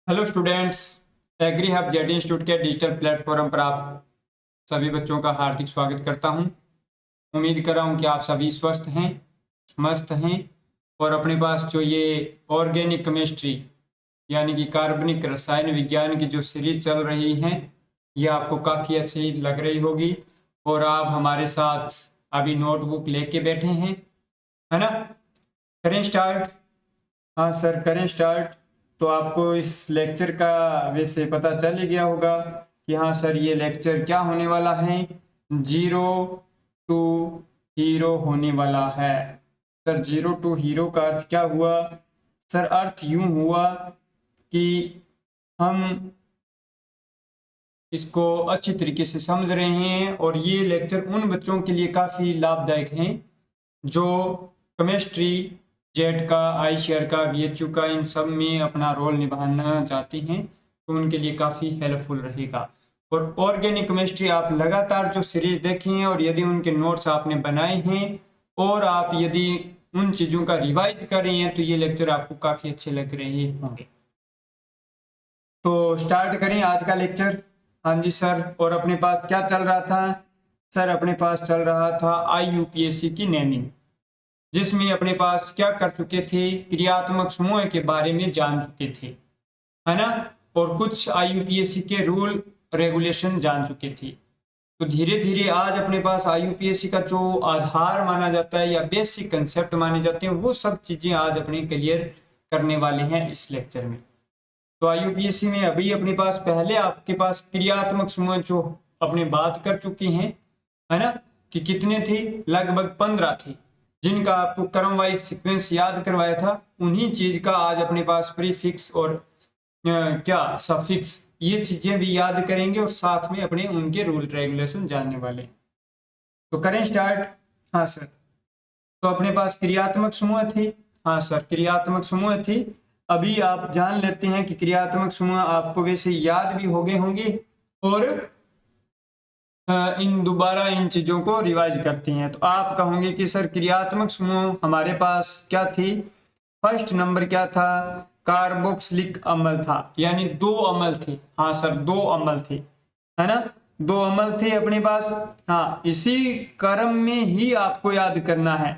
Hello students. Agri hub JD institute के digital platform पर आप सभी बच्चों का हार्दिक स्वागत करता हूं। उम्मीद कर रहा हूं कि आप सभी स्वस्थ हैं, मस्त हैं और अपने पास जो ये ऑर्गेनिक केमिस्ट्री यानी कि कार्बनिक रसायन विज्ञान की जो सीरीज चल रही है ये आपको काफ़ी अच्छी लग रही होगी और आप हमारे साथ अभी नोटबुक लेके बैठे हैं, है ना। करें स्टार्ट। हाँ सर, करें स्टार्ट। तो आपको इस लेक्चर का वैसे पता चल ही गया होगा कि हाँ सर ये लेक्चर क्या होने वाला है, जीरो टू हीरो होने वाला है। सर जीरो टू हीरो का अर्थ क्या हुआ? सर अर्थ यूं हुआ कि हम इसको अच्छी तरीके से समझ रहे हैं और ये लेक्चर उन बच्चों के लिए काफ़ी लाभदायक हैं जो केमिस्ट्री जेट का, आईसीआर का, बीएचयू का, इन सब में अपना रोल निभाना चाहते हैं तो उनके लिए काफ़ी हेल्पफुल रहेगा। और ऑर्गेनिक केमिस्ट्री आप लगातार जो सीरीज देखें हैं और यदि उनके नोट्स आपने बनाए हैं और आप यदि उन चीज़ों का रिवाइज कर रहे हैं तो ये लेक्चर आपको काफ़ी अच्छे लग रहे होंगे। तो स्टार्ट करें आज का लेक्चर। हाँ जी सर। और अपने पास क्या चल रहा था? सर अपने पास चल रहा था IUPAC की नेमिंग, जिसमें अपने पास क्या कर चुके थे, क्रियात्मक समूह के बारे में जान चुके थे, है ना। और कुछ IUPAC के रूल रेगुलेशन जान चुके थे। तो धीरे धीरे आज अपने पास IUPAC का जो आधार माना जाता है या बेसिक कंसेप्ट माने जाते हैं वो सब चीजें आज अपने क्लियर करने वाले हैं इस लेक्चर में। तो IUPAC में अभी अपने पास पहले आपके पास क्रियात्मक समूह जो अपने बात कर चुके हैं, है ना, कि कितने थे, लगभग 15 थे, जिनका आपको क्रम वाइज सीक्वेंस याद करवाया था। उन्हीं चीज का आज अपने पास प्रीफिक्स और क्या सफिक्स, ये चीजें भी याद करेंगे और साथ में अपने उनके रूल रेगुलेशन जानने वाले हैं। तो करें स्टार्ट। हाँ सर। तो अपने पास क्रियात्मक समूह थे। हाँ सर, क्रियात्मक समूह थे। अभी आप जान लेते हैं कि क्रियात्मक समूह आपको वैसे याद भी हो गए होंगे और इन दोबारा इन चीजों को रिवाइज करते हैं। तो आप कहोगे कि सर क्रियात्मक समूह हमारे पास क्या थी? फर्स्ट नंबर क्या था? कार्बोक्सिलिक अम्ल था, यानी 2 अम्ल थे। हाँ सर, 2 अम्ल थे, है ना, 2 अम्ल थे अपने पास। हाँ, इसी क्रम में ही आपको याद करना है।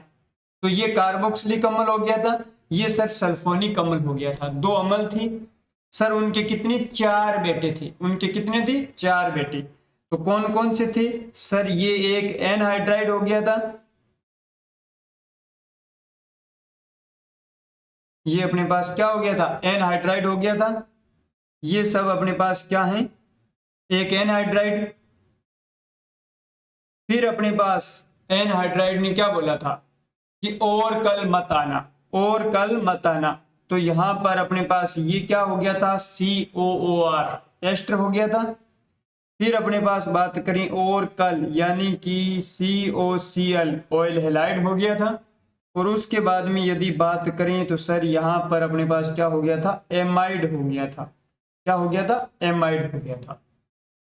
तो ये कार्बोक्सिलिक अम्ल हो गया था, ये सर सल्फोनिक अम्ल हो गया था। 2 अम्ल थी सर, उनके कितने? 4 बेटे थे। उनके कितने थे? 4 बेटे। तो कौन कौन से थे सर? ये एक एनहाइड्राइड हो गया था, ये अपने पास क्या हो गया था? एनहाइड्राइड हो गया था। ये सब अपने पास क्या है? एक एनहाइड्राइड। फिर अपने पास एनहाइड्राइड ने क्या बोला था कि और कल मत आना, और कल मत आना। तो यहां पर अपने पास ये क्या हो गया था? COOR, एस्टर हो गया था। फिर अपने पास बात करें और कल, यानी कि COCl, ऑयल हेलाइड हो गया था। और उसके बाद में यदि बात करें तो सर यहाँ पर अपने पास क्या हो गया था? एमाइड हो गया था। क्या हो गया था? एमाइड हो गया था।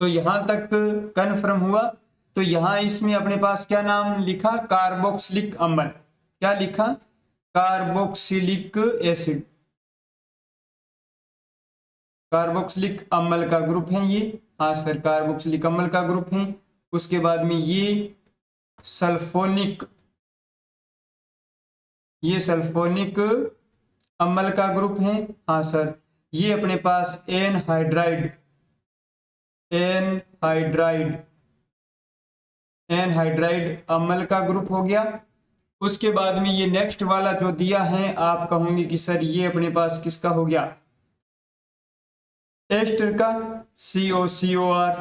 तो यहां तक कन्फर्म हुआ। तो यहां इसमें अपने पास क्या नाम लिखा? कार्बोक्सिलिक अम्ल। क्या लिखा? कार्बोक्सिलिक एसिड, कार्बोक्सिलिक अम्ल का ग्रुप है ये। हाँ सर, कार्बोक्सिलिक अम्ल का ग्रुप है। उसके बाद में ये सल्फोनिक, ये सल्फोनिक अम्ल का ग्रुप है। हाँ सर, ये अपने पास एनहाइड्राइड, एनहाइड्राइड, एनहाइड्राइड अम्ल का ग्रुप हो गया। उसके बाद में ये नेक्स्ट वाला जो दिया है, आप कहोगे कि सर ये अपने पास किसका हो गया? एस्टर का, COCOR।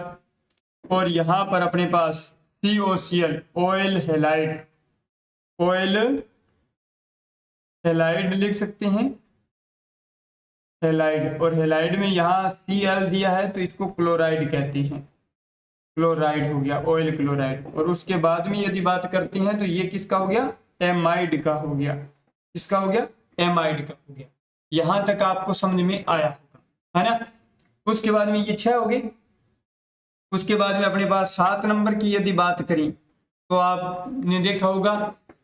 और यहां पर अपने पास COCl, oil halide, oil halide लिख सकते हैं, हेलाइड। और हेलाइड में यहाँ Cl दिया है तो इसको क्लोराइड कहते हैं, क्लोराइड हो गया, ऑयल क्लोराइड। और उसके बाद में यदि बात करते हैं तो ये किसका हो गया? एमाइड का हो गया। किसका हो गया? एमाइड का हो गया। यहां तक आपको समझ में आया होगा, है ना। उसके बाद में ये 6 हो गए। उसके बाद में अपने पास 7 नंबर की यदि बात करें तो आपने देखा होगा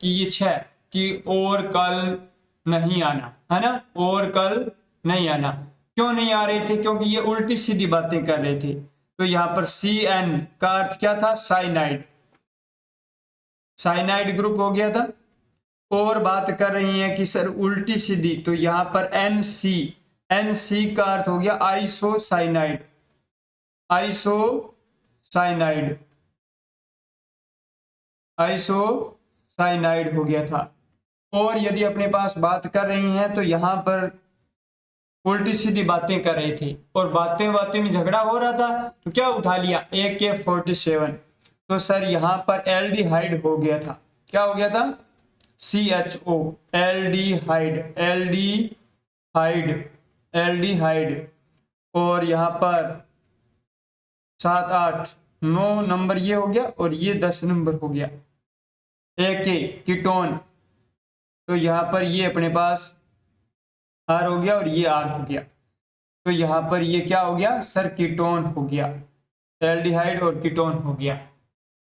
कि ये 6 कि और कल नहीं आना, है ना, और कल नहीं आना। क्यों नहीं आ रहे थे? क्योंकि ये उल्टी सीधी बातें कर रहे थे। तो यहाँ पर CN का अर्थ क्या था? साइनाइड, साइनाइड ग्रुप हो गया था। और बात कर रही हैं कि सर उल्टी सीधी, तो यहाँ पर NC, NC का अर्थ हो गया आइसोसाइनाइड, आइसोसाइनाइड, आइसोसाइनाइड हो गया था। और यदि अपने पास बात कर रही हैं तो यहाँ पर उल्टी सीधी बातें कर रहे थे और बातें बातें में झगड़ा हो रहा था, तो क्या उठा लिया? AK-47। तो सर यहाँ पर एल्डिहाइड हो गया था। क्या हो गया था? CHO, aldehyde, aldehyde, aldehyde. और यहाँ पर 7, 8, 9 नंबर ये हो गया और ये 10 नंबर हो गया। AK कीटोन, तो यहाँ पर ये अपने पास R हो गया और ये R हो गया। तो यहाँ पर ये क्या हो गया? सर कीटोन हो गया, एल्डिहाइड और कीटोन हो गया,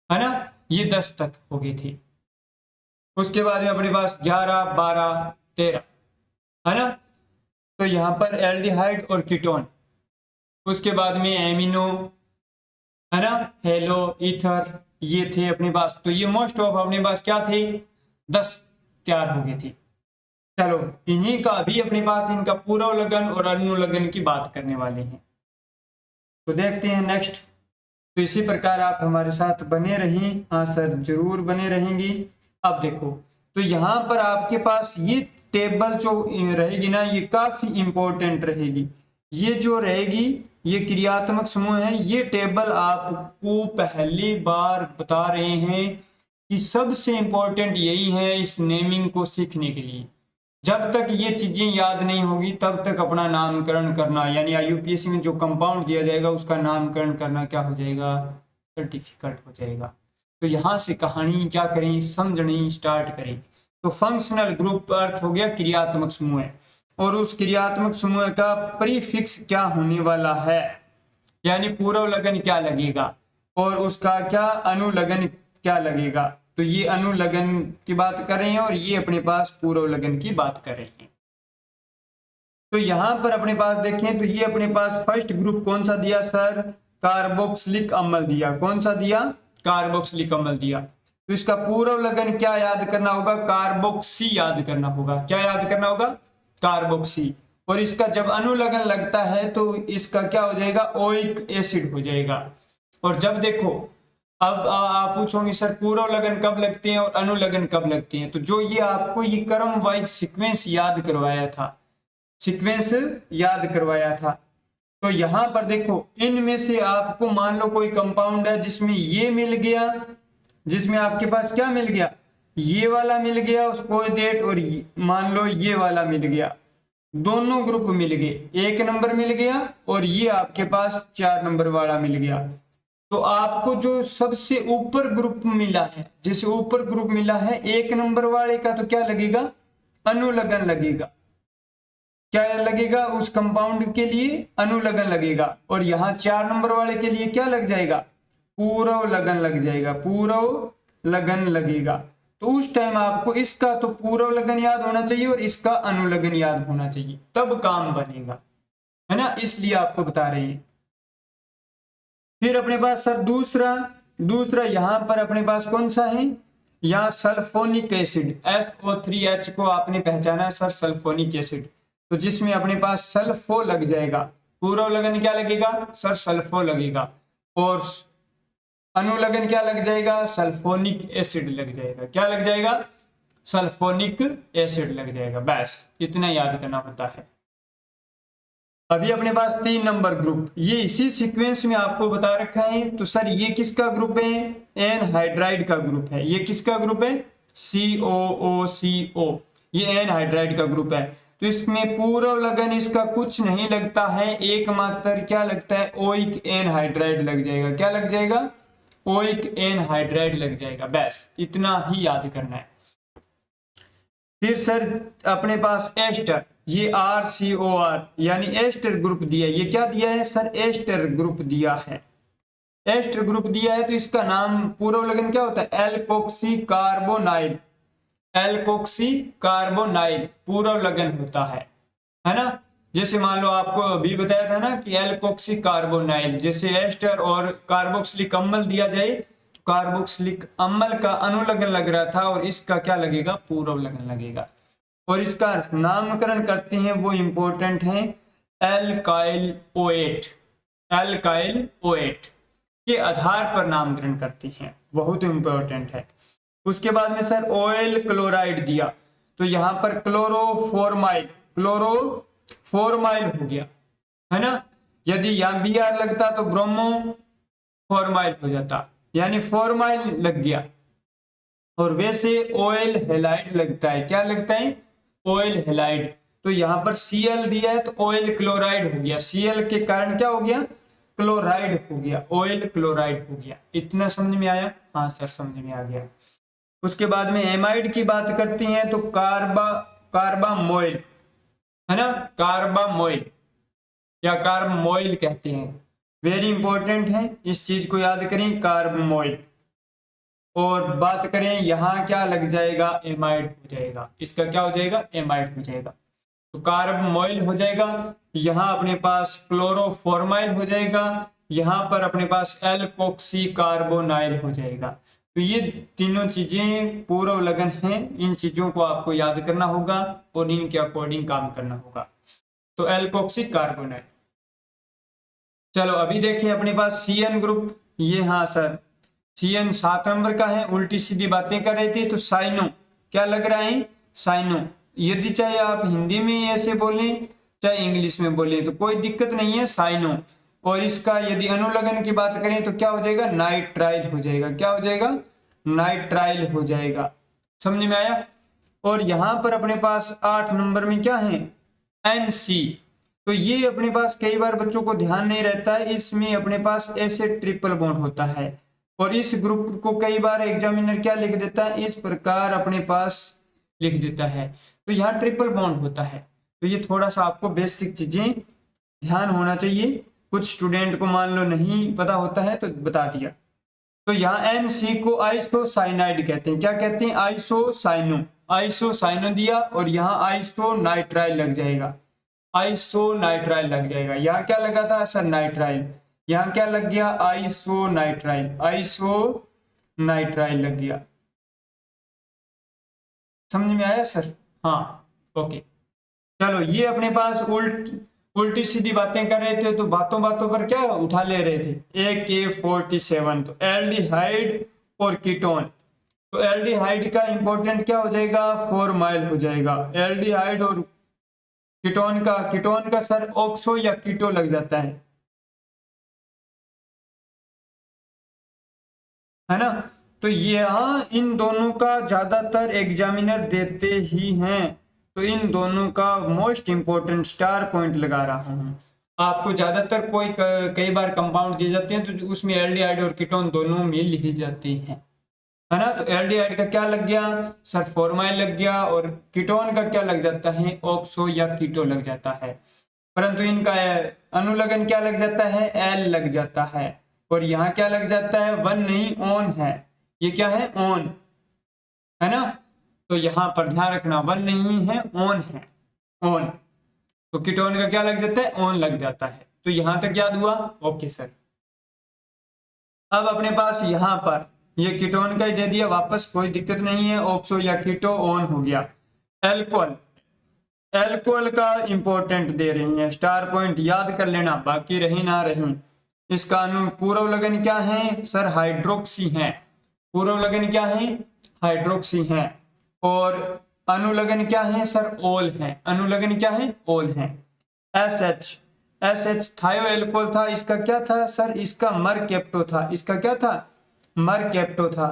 है ना। ये 10 तक हो गई थी। उसके बाद में अपने पास 11, 12, 13, है ना। तो यहाँ पर एल्डिहाइड और कीटोन। उसके बाद में एमिनो, है ना, हेलो, ईथर, ये थे अपने पास। तो ये मोस्ट ऑफ अपने पास क्या थे? 10 तैयार हो गए थे। चलो इन्हीं का भी अपने पास इनका पूर्वलग्न और अनुलग्न की बात करने वाले हैं। तो देखते हैं नेक्स्ट। तो इसी प्रकार आप हमारे साथ बने रहें। हाँ सर, जरूर बने रहेंगी। अब देखो, तो यहाँ पर आपके पास ये टेबल जो रहेगी ना, ये काफी इंपॉर्टेंट रहेगी। ये जो रहेगी, ये क्रियात्मक समूह है। ये टेबल आपको पहली बार बता रहे हैं कि सबसे इंपॉर्टेंट यही है इस नेमिंग को सीखने के लिए। जब तक ये चीजें याद नहीं होगी तब तक अपना नामकरण करना, यानी IUPAC में जो कंपाउंड दिया जाएगा उसका नामकरण करना क्या हो जाएगा? डिफिकल्ट हो जाएगा। तो यहाँ से कहानी क्या करें? समझनी स्टार्ट करें। तो फंक्शनल ग्रुप अर्थ हो गया क्रियात्मक समूह, और उस क्रियात्मक समूह का प्रीफिक्स क्या होने वाला है, यानी पूर्वलग्न क्या लगेगा और उसका क्या अनुलग्न क्या लगेगा। तो ये अनुलग्न की बात कर रहे हैं और ये अपने पास पूर्वलग्न की बात कर रहे हैं। तो यहां पर अपने पास देखें तो ये अपने पास फर्स्ट ग्रुप कौन सा दिया सर? कार्बोक्सिलिक अम्ल दिया। कौन सा दिया? कार्बोक्सिलिक अम्ल दिया। तो इसका पूर्वलग्न क्या याद करना होगा? कार्बोक्सी याद करना होगा। क्या याद करना होगा? कार्बोक्सी। और इसका जब अनुलग्न लगता है तो इसका क्या हो जाएगा? ओइक एसिड हो जाएगा। और जब देखो, अब आप पूछोगे सर पूर्वलग्न कब लगते हैं और अनुलग्न कब लगते हैं? तो जो ये आपको ये क्रम वाइज सीक्वेंस याद करवाया था, सीक्वेंस याद करवाया था। तो यहां पर देखो, इनमें से आपको मान लो कोई कंपाउंड है जिसमें ये मिल गया, जिसमें आपके पास क्या मिल गया? ये वाला मिल गया उसको डेट, और मान लो ये वाला मिल गया। दोनों ग्रुप मिल गए, 1 नंबर मिल गया और ये आपके पास 4 नंबर वाला मिल गया। तो आपको जो सबसे ऊपर ग्रुप मिला है, जैसे ऊपर ग्रुप मिला है 1 नंबर वाले का, तो क्या लगेगा? अनुलग्न लगेगा। क्या लगेगा? उस कंपाउंड के लिए अनुलग्न लगेगा। और यहाँ 4 नंबर वाले के लिए क्या लग जाएगा? पूर्वलग्न लग जाएगा, पूर्वलग्न लगेगा। तो उस टाइम आपको इसका तो पूर्वलग्न याद होना चाहिए और इसका अनुलग्न याद होना चाहिए, तब काम बनेगा, है ना। इसलिए आपको बता रहे हैं। फिर अपने पास सर दूसरा यहां पर अपने पास कौन सा है? यहाँ सल्फोनिक एसिड, SO3H को आपने पहचाना सर, सल्फोनिक एसिड। तो जिसमें अपने पास सल्फो लग जाएगा। पूर्वलग्न क्या लगेगा सर? सल्फो लगेगा। और अनुलग्न क्या लग जाएगा? सल्फोनिक एसिड लग जाएगा। क्या लग जाएगा? सल्फोनिक एसिड लग जाएगा। बस इतना याद करना होता है। अभी अपने पास 3 नंबर ग्रुप, ये इसी सीक्वेंस में आपको बता रखा है। तो सर ये किसका ग्रुप है? एनहाइड्राइड का ग्रुप है। ये किसका ग्रुप है? COOCO, ये एनहाइड्राइड का ग्रुप है। तो इसमें पूर्वलग्न इसका कुछ नहीं लगता है, एकमात्र क्या लगता है? ओइक एनहाइड्राइड लग जाएगा। क्या लग जाएगा? ओइक एनहाइड्राइड लग जाएगा। बस इतना ही याद करना है। फिर सर अपने पास एस्टर, ये RCOR यानी एस्टर ग्रुप दिया है। ये क्या दिया है सर? एस्टर ग्रुप दिया है। एस्टर ग्रुप दिया है तो इसका नाम पूर्वलग्न क्या होता है? एल्कोक्सी कार्बोनाइल, एल्कोक्सी कार्बोनाइल पूर्वलग्न होता है ना। जैसे मान लो आपको अभी बताया था ना कि एल्कोक्सी कार्बोनाइल, जैसे एस्टर और कार्बोक्सिलिक अम्ल दिया जाए तो कार्बोक्सिलिक अम्ल का अनुलग्न लग रहा था और इसका क्या लगेगा, पूर्व लगन लगेगा। और इसका नामकरण करते हैं वो इंपॉर्टेंट है एल्काइल ओएट, एल्काइल ओएट के आधार पर नामकरण करते हैं, बहुत इंपॉर्टेंट है। उसके बाद में सर ऑयल क्लोराइड दिया तो यहाँ पर क्लोरोफॉर्माइल, क्लोरोफॉर्माइल हो गया है ना। यदि यहाँ बी आर लगता तो ब्रोमो फॉर्माइल हो जाता, यानी फॉर्माइल लग गया। और वैसे ऑयल हेलाइड लगता है, क्या लगता है, ऑयल हेलाइड। तो यहाँ पर Cl दिया है तो ऑयल क्लोराइड हो गया, Cl के कारण क्या हो गया, क्लोराइड हो गया, ऑयल क्लोराइड हो गया। इतना समझ में आया? हाँ सर समझ में आ गया। उसके बाद में एमाइड की बात करते हैं तो कार्बामोइल है ना, कार्बामोइल या कार्बमोइल कहते हैं, वेरी इंपॉर्टेंट है, इस चीज को याद करें, कार्बमोइल। और बात करें यहाँ क्या लग जाएगा, एमाइड हो जाएगा, इसका क्या हो जाएगा, एमाइड हो जाएगा। तो कार्बमोइल हो जाएगा, यहाँ अपने पास क्लोरोफॉर्माइल हो जाएगा, यहाँ पर अपने पास एल्कोक्सी कार्बोनाइल हो जाएगा। तो ये तीनों चीजें पूर्व लगन हैं, इन चीजों को आपको याद करना होगा और इनके अकॉर्डिंग काम करना होगा। तो एल्कोक्सी कार्बोनाइल। चलो अभी देखिए अपने पास CN ग्रुप, ये हाँ सर CN 7 नंबर का है, उल्टी सीधी बातें कर रहे थे। तो साइनो क्या लग रहा है, साइनो। यदि चाहे आप हिंदी में ऐसे बोले चाहे इंग्लिश में बोले तो कोई दिक्कत नहीं है, साइनो। और इसका यदि अनुलग्न की बात करें तो क्या हो जाएगा, नाइट्राइल हो जाएगा, क्या हो जाएगा, नाइट्राइल हो जाएगा। समझ में आया? और यहां पर अपने पास 8 नंबर में क्या है, NC। तो ये अपने पास कई बार बच्चों को ध्यान नहीं रहता है, इसमें अपने पास ऐसे ट्रिपल बॉन्ड होता है और इस ग्रुप को कई बार एग्जामिनर क्या लिख देता है, इस प्रकार अपने पास लिख देता है। तो यहाँ ट्रिपल बॉन्ड होता है, तो ये थोड़ा सा आपको बेसिक चीजें ध्यान होना चाहिए। कुछ स्टूडेंट को मान लो नहीं पता होता है तो बता दिया। तो यहाँ NC को आइसोसाइनाइड कहते हैं, क्या कहते हैं, आइसोसाइनो, आइसोसाइनो दिया और यहाँ आइसोनाइट्राइल लग जाएगा, आइसोनाइट्राइल लग जाएगा। यहाँ क्या लगा था सर, नाइट्राइल, यहाँ क्या लग गया, आइसोनाइट्राइल, आइसोनाइट्राइल लग गया। समझ में आया सर? हाँ ओके। चलो ये अपने पास उल्टी सीधी बातें कर रहे थे तो बातों बातों पर क्या उठा ले रहे थे, AK47। तो एल्डिहाइड और कीटोन, तो एल्डिहाइड का इंपॉर्टेंट क्या हो जाएगा, फॉर्माइल हो जाएगा। एल्डिहाइड और कीटोन का सर ऑक्सो या कीटो लग जाता है ना। तो यहाँ इन दोनों का ज्यादातर एग्जामिनर देते ही हैं, तो इन दोनों का मोस्ट इंपोर्टेंट स्टार पॉइंट लगा रहा हूँ। आपको ज्यादातर कोई कई बार कंपाउंड दिए जाते हैं तो उसमें एल्डिहाइड और कीटोन दोनों मिल ही जाते हैं, है ना। तो एल्डिहाइड का क्या लग गया सर, फॉर्माइल लग गया, और कीटोन का क्या लग जाता है, ऑक्सो या कीटो लग जाता है। परंतु इनका अनुलग्न क्या लग जाता है, एल लग जाता है। और यहाँ क्या लग जाता है, वन नहीं ऑन है, ये क्या है, ऑन है ना। तो यहाँ पर ध्यान रखना, वन नहीं है ऑन है, ऑन। तो कीटोन का क्या लग जाता है, ऑन लग जाता है। तो यहाँ तक याद हुआ, ओके सर। अब अपने पास यहाँ पर ये कीटोन का ही दे दिया वापस, कोई दिक्कत नहीं है, ऑक्सो या कीटो ऑन हो गया। एल्कोहल, एल्कोहल का इंपॉर्टेंट दे रही है, स्टार पॉइंट याद कर लेना, बाकी रही ना रही। इसका पूर्व लगन क्या है सर, हाइड्रोक्सी है, पूर्व लगन क्या है, हाइड्रोक्सी है। और अनुलग्न क्या है सर, ओल है, अनुलग्न क्या है, ओल है। एस एच थायो एल्कोहल था, इसका क्या था सर, इसका मरकेप्टो था, इसका क्या था, मरकेप्टो था।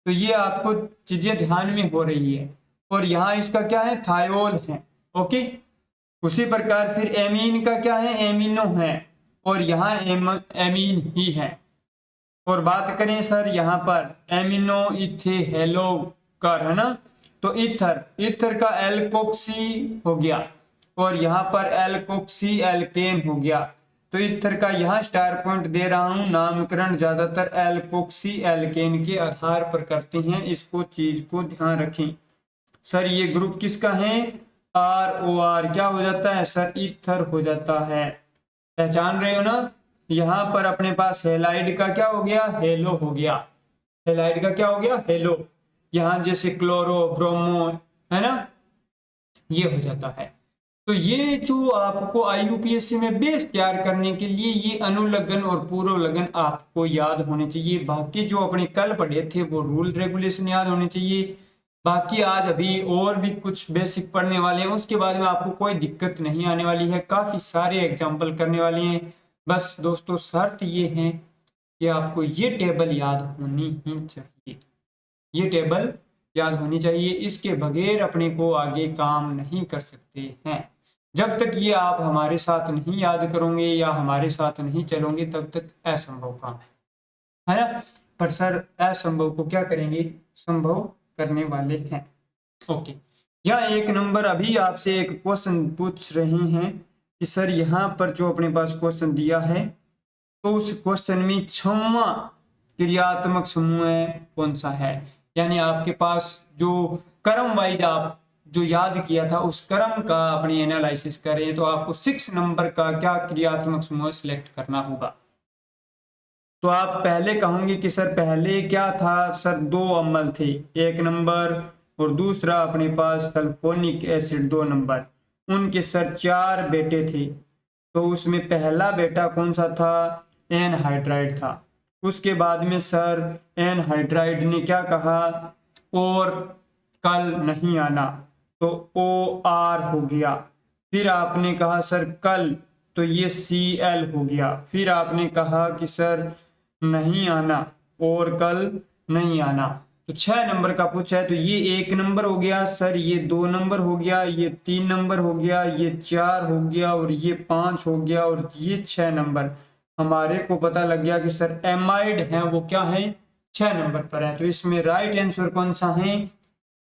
तो ये आपको चीजें ध्यान में हो रही है। और यहाँ इसका क्या है, थायोल है, ओके। उसी प्रकार फिर एमीन का क्या है, एमिनो है, और यहाँ एमीन ही है। और बात करें सर यहाँ पर एमिनो इथेहेलोकर है ना, तो ईथर, ईथर का एल्कोक्सी हो गया, और यहाँ पर एल्कोक्सी एल्केन हो गया। तो ईथर का यहाँ स्टार पॉइंट दे रहा हूं, नामकरण ज्यादातर एल्कोक्सी एल्केन के आधार पर करते हैं, इसको चीज को ध्यान रखें। सर ये ग्रुप किसका है, ROR क्या हो जाता है सर, ईथर हो जाता है। पहचान रहे हो ना। यहाँ पर अपने पास हेलाइड का क्या हो गया, हेलो हो गया। हेलाइड का क्या हो गया, हेलो। यहाँ जैसे क्लोरो ब्रोमो है ना, ये हो जाता है। तो ये जो आपको IUPAC में बेस तैयार करने के लिए ये अनुलग्न और पूर्वलग्न आपको याद होने चाहिए। बाकी जो अपने कल पढ़े थे वो रूल रेगुलेशन याद होने चाहिए। बाकी आज अभी और भी कुछ बेसिक पढ़ने वाले हैं, उसके बाद में आपको कोई दिक्कत नहीं आने वाली है। काफी सारे एग्जाम्पल करने वाले हैं। बस दोस्तों शर्त ये है कि आपको ये टेबल याद होनी ही चाहिए। ये टेबल याद होनी चाहिए, इसके बगैर अपने को आगे काम नहीं कर सकते हैं। जब तक ये आप हमारे साथ नहीं याद करोगे या हमारे साथ नहीं चलोगे तब तक असंभव काम है ना। पर सर असंभव को क्या करेंगे, संभव करने वाले हैं। ओके, या एक नंबर अभी आपसे एक क्वेश्चन पूछ रहे हैं कि सर यहाँ पर जो अपने पास क्वेश्चन दिया है तो उस क्वेश्चन में 6वां क्रियात्मक समूह कौन सा है। यानी आपके पास जो क्रम वाइज आप जो याद किया था उस क्रम का अपनी एनालिसिस करें तो आपको 6 नंबर का क्या क्रियात्मक समूह सिलेक्ट करना होगा। तो आप पहले कहोगे कि सर पहले क्या था, सर 2 अम्ल थे, 1 नंबर, और दूसरा अपने पास सल्फोनिक एसिड 2 नंबर, उनके सर 4 बेटे थे। तो उसमें पहला बेटा कौन सा था, एनहाइड्राइड था। उसके बाद में सर एनहाइड्राइड ने क्या कहा, और कल नहीं आना, तो OR हो गया। फिर आपने कहा सर कल, तो ये Cl हो गया। फिर आपने कहा कि सर नहीं आना और कल नहीं आना, तो 6 नंबर का पूछा है। तो ये 1 नंबर हो गया सर, ये 2 नंबर हो गया, ये 3 नंबर हो गया, ये 4 हो गया, और ये 5 हो गया, और ये 6 नंबर। हमारे को पता लग गया कि सर एमाइड है वो क्या है, 6 नंबर पर है। तो इसमें राइट आंसर कौन सा है,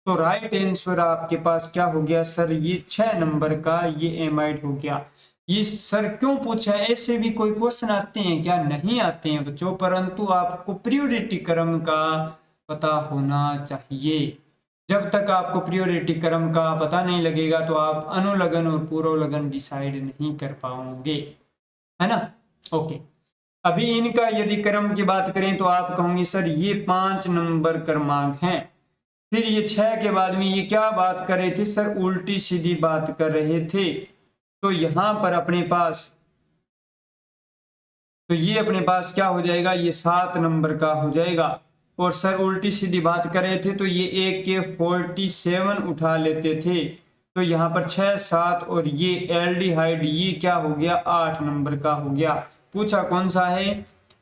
तो राइट आंसर आपके पास क्या हो गया सर, ये 6 नंबर का ये एमाइड हो गया। ये सर क्यों पूछा है, ऐसे भी कोई क्वेश्चन आते हैं क्या, नहीं आते हैं बच्चों, परंतु आपको प्रियोरिटी क्रम का पता होना चाहिए। जब तक आपको प्रियोरिटी क्रम का पता नहीं लगेगा तो आप अनुलग्न और पूर्वलग्न डिसाइड नहीं कर पाओगे, है ना। ओके, अभी इनका यदि क्रम की बात करें तो आप कहोगे सर ये 5 नंबर क्रमांक हैं। फिर ये 6 के बाद में ये क्या बात कर रहे थे सर, उल्टी सीधी बात कर रहे थे। तो यहां पर अपने पास, तो ये अपने पास क्या हो जाएगा, ये 7 नंबर का हो जाएगा। और सर उल्टी सीधी बात कर रहे थे तो ये 1 के 47 उठा लेते थे। तो यहाँ पर 6 7 और ये एल्डिहाइड ये क्या हो गया, 8 नंबर का हो गया। पूछा कौन सा है,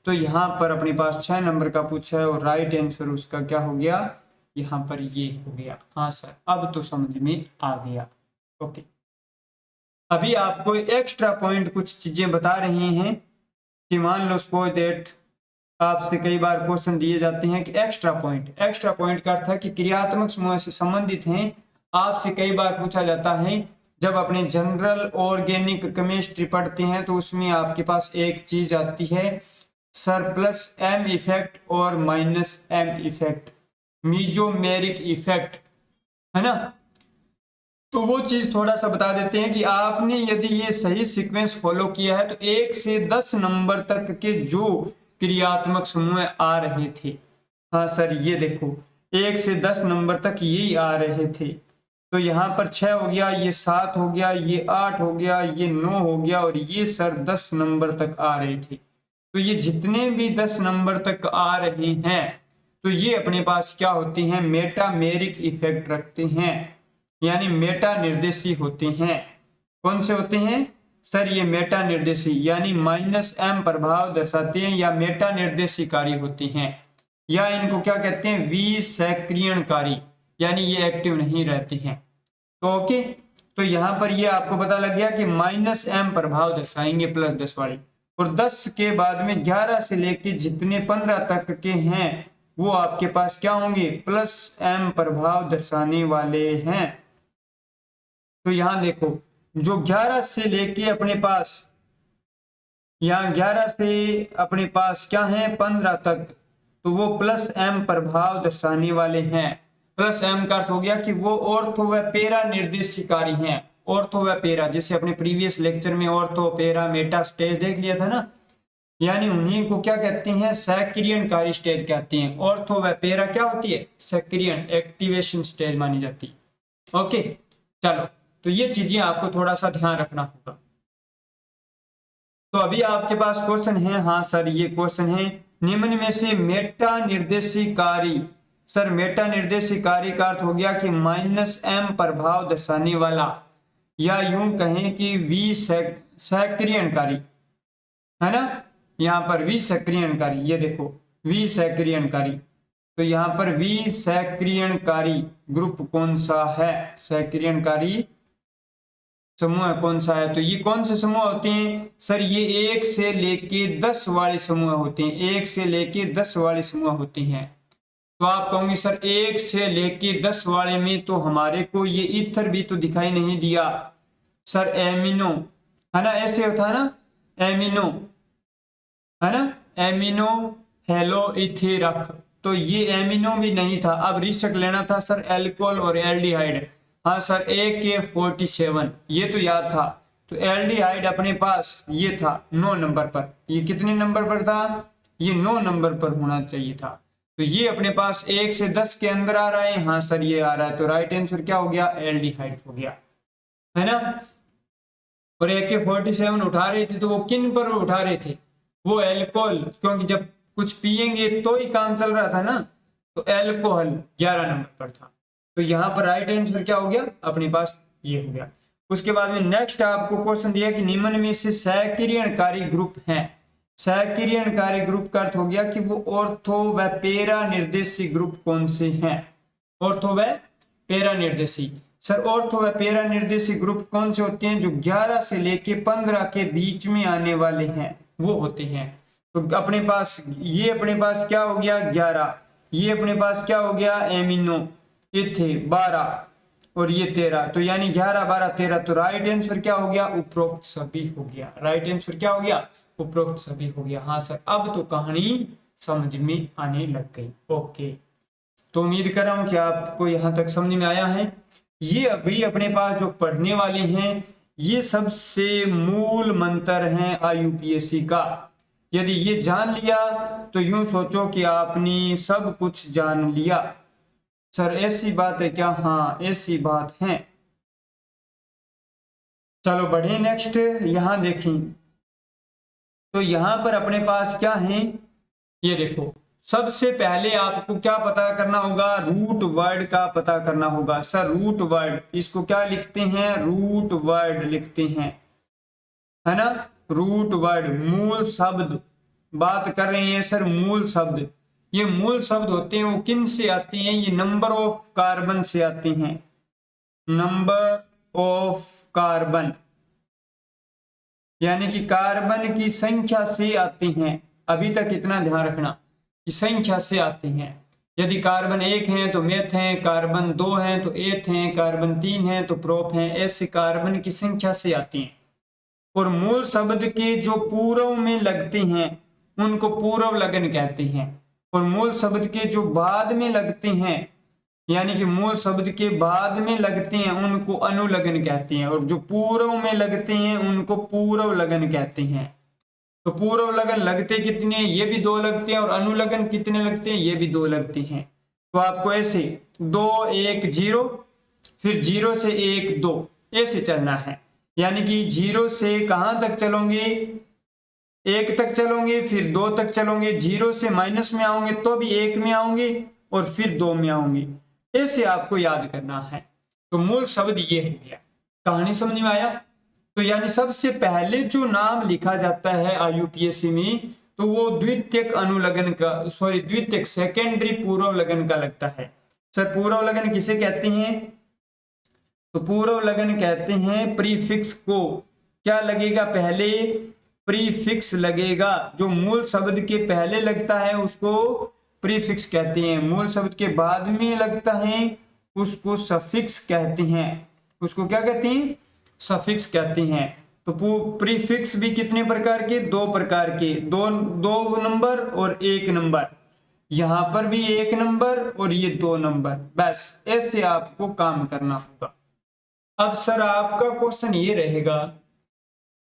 तो यहाँ पर अपने पास 6 नंबर का पूछा है और राइट आंसर उसका क्या हो गया, यहाँ पर ये हो गया। हाँ सर अब तो समझ में आ गया। ओके, अभी आपको एक्स्ट्रा पॉइंट कुछ चीजें बता रहे हैं कि मान लो सपोज दैट आपसे कई बार क्वेश्चन दिए जाते हैं कि एक्स्ट्रा पॉइंट का अर्थ है कि क्रियात्मक समूह से संबंधित हैं। आपसे कई बार पूछा जाता है, जब अपने जनरल ऑर्गेनिक केमिस्ट्री पढ़ते हैं तो उसमें आपके पास एक चीज आती है सर प्लस M इफेक्ट और minus M effect, mesomeric effect, है ना। तो वो चीज थोड़ा सा बता देते हैं कि आपने यदि ये सही सीक्वेंस फॉलो किया है तो 1 से 10 नंबर तक के जो क्रियात्मक समूह आ रहे थे, हाँ सर ये देखो 1 से 10 नंबर तक यही आ रहे थे। तो यहाँ पर 6 हो गया, ये 7 हो गया, ये 8 हो गया, ये 9 हो गया, और ये सर 10 नंबर तक आ रहे थे। तो ये जितने भी 10 नंबर तक आ रहे हैं तो ये अपने पास क्या होते हैं, मेटामेरिक इफेक्ट रखते हैं, यानी मेटा निर्देशी होते हैं। कौन से होते हैं सर, ये मेटा निर्देशी यानी -M प्रभाव दर्शाते हैं या मेटा निर्देशीकारी होते हैं, या इनको क्या कहते हैं, विसक्रियणकारी, यानी ये एक्टिव नहीं रहते हैं। तो ओके, तो यहाँ पर ये आपको पता लग गया कि -M प्रभाव दर्शाएंगे +10 वाले, और 10 के बाद में 11 से लेके जितने 15 तक के हैं वो आपके पास क्या होंगे, +M प्रभाव दर्शाने वाले हैं। तो यहां देखो जो 11 से लेके अपने पास, यहाँ 11 से अपने पास क्या है 15 तक, तो वो +M प्रभाव दर्शाने वाले हैं। प्लस एम का अर्थ हो गया कि वो ऑर्थो व पैरा निर्देशी कार्य हैं। ऑर्थो व पैरा, जैसे अपने प्रीवियस लेक्चर में ऑर्थो पैरा मेटा स्टेज देख लिया था ना, यानी उन्हीं को क्या कहते हैं, सक्रियणकारी स्टेज कहते हैं। ऑर्थो व पैरा क्या होती है, सक्रियण एक्टिवेशन स्टेज मानी जाती है। ओके चलो, तो ये चीजें आपको थोड़ा सा ध्यान रखना होगा। तो अभी आपके पास क्वेश्चन है, हाँ सर ये क्वेश्चन है, निम्न में से मेटा निर्देशी कार्य, सर मेटा निर्देशी कार्य का अर्थ हो गया कि -m प्रभाव दर्शाने वाला, या यूं कहें कि वी सक्रियणकारी, है ना, यहाँ पर वी सक्रियणकारी, ये देखो वी सक्रियणकारी, तो यहाँ पर वी सक्रियणकारी ग्रुप कौन सा है, सक्रियणकारी समूह कौन सा है, तो ये कौन से समूह होते हैं सर, ये 1 से लेके 10 वाले समूह होते हैं, 1 से लेके 10 वाले समूह होते हैं। तो आप कहोगे सर 1 से लेके 10 वाले में तो हमारे को ये ईथर भी तो दिखाई नहीं दिया सर, एमिनो, है ना, ऐसे होता है ना, एमिनो, है ना, एमिनो हेलो इथेरक, तो ये एमिनो भी नहीं था। अब रिस्क लेना था सर एल्कोहल और एल्डिहाइड, हाँ सर AK47, ये तो याद था। तो एल्डिहाइड अपने पास ये था 9 नंबर पर, ये कितने नंबर पर था, ये 9 नंबर पर होना चाहिए था। तो ये अपने पास 1 से 10 के अंदर आ रहा है, हाँ सर ये आ रहा है, तो राइट आंसर क्या हो गया, एल्डिहाइड हो गया, है ना। और AK47 उठा रहे थे तो वो किन पर उठा रहे थे, वो एल्कोहल, क्योंकि जब कुछ पिएंगे तो ही काम चल रहा था ना, तो एल्कोहल 11 नंबर पर था। तो यहाँ पर राइट आंसर क्या हो गया अपने पास, ये हो गया। उसके बाद में नेक्स्ट आपको क्वेश्चन दिया कि निम्न में से सक्रियणकारी ग्रुप हैं। सक्रियणकारी ग्रुप का अर्थ हो गया कि वो ऑर्थो व पैरा निर्देशी ग्रुप कौन से हैं, ऑर्थो व पैरा निर्देशी। सर ऑर्थो व पैरा निर्देशी ग्रुप कौन से होते हैं, जो 11 से लेके 15 के बीच में आने वाले हैं वो होते हैं। तो अपने पास ये अपने पास क्या हो गया 11, ये अपने पास क्या हो गया एमिनो, ये थे 12 और ये 13, तो यानी 11 12 13, तो राइट आंसर क्या हो गया, उपरोक्त सभी हो गया। राइट आंसर क्या हो गया, उपरोक्त सभी हो गया। हाँ सर अब तो कहानी समझ में आने लग गई। ओके, तो उम्मीद कर रहा हूं कि आपको यहां तक समझ में आया है। ये अभी अपने पास जो पढ़ने वाले हैं ये सबसे मूल मंत्र हैं IUPAC का। यदि ये जान लिया तो यूं सोचो कि आपने सब कुछ जान लिया। सर ऐसी बात है क्या, हाँ ऐसी बात है। चलो बढ़े नेक्स्ट, यहां देखें तो यहां पर अपने पास क्या है, ये देखो सबसे पहले आपको क्या पता करना होगा, रूट वर्ड का पता करना होगा। सर रूट वर्ड, इसको क्या लिखते हैं, रूट वर्ड लिखते हैं, है ना, रूट वर्ड मूल शब्द बात कर रहे हैं सर, मूल शब्द। ये मूल शब्द होते हैं वो किन से आते हैं, ये नंबर ऑफ कार्बन से आते हैं, नंबर ऑफ कार्बन, यानी कि कार्बन की संख्या से आते हैं। अभी तक इतना ध्यान रखना कि संख्या से आते हैं। यदि कार्बन 1 है तो मेथ है, कार्बन 2 है तो एथ है, कार्बन 3 है तो प्रोप है, ऐसे कार्बन की संख्या से आती हैं। और मूल शब्द के जो पूर्व में लगते हैं उनको पूर्व लगन कहते हैं, और मूल शब्द के जो बाद में लगते हैं, यानी कि मूल शब्द के बाद में लगते हैं उनको अनुलग्न कहते हैं, और जो पूर्व में लगते हैं उनको पूर्व लगन कहते हैं। तो पूर्व लगन लगते कितने, ये भी 2 लगते हैं, और अनुलग्न कितने लगते हैं, ये भी 2 लगते हैं। तो आपको ऐसे 2 1 0, फिर 0 से 1 2 ऐसे चलना है, यानी कि 0 से कहां तक चलोगे, 1 तक चलोगे, फिर 2 तक चलोगे, 0 से माइनस में आओगे तो भी 1 में आओगे, और फिर 2 में आओगे, ऐसे आपको याद करना है। तो मूल शब्द ये हो गया। कहानी समझ में आया। तो यानी सबसे पहले जो नाम लिखा जाता है IUPAC में तो वो द्वितीयक अनुलग्न का, सॉरी द्वितीयक सेकेंडरी पूर्व लगन का लगता है। सर पूर्व लगन किसे कहते हैं, तो पूर्व लगन कहते हैं प्रीफिक्स को। क्या लगेगा पहले, प्रीफिक्स लगेगा, जो मूल शब्द के पहले लगता है उसको प्रीफिक्स कहते हैं, मूल शब्द के बाद में लगता है उसको सफिक्स कहते हैं। उसको क्या कहते हैं, सफिक्स कहते हैं। तो प्रीफिक्स भी कितने प्रकार के, 2 प्रकार के, 2 नंबर और 1 नंबर। यहाँ पर भी 1 नंबर और ये 2 नंबर, बस ऐसे आपको काम करना होगा। अब सर आपका क्वेश्चन ये रहेगा,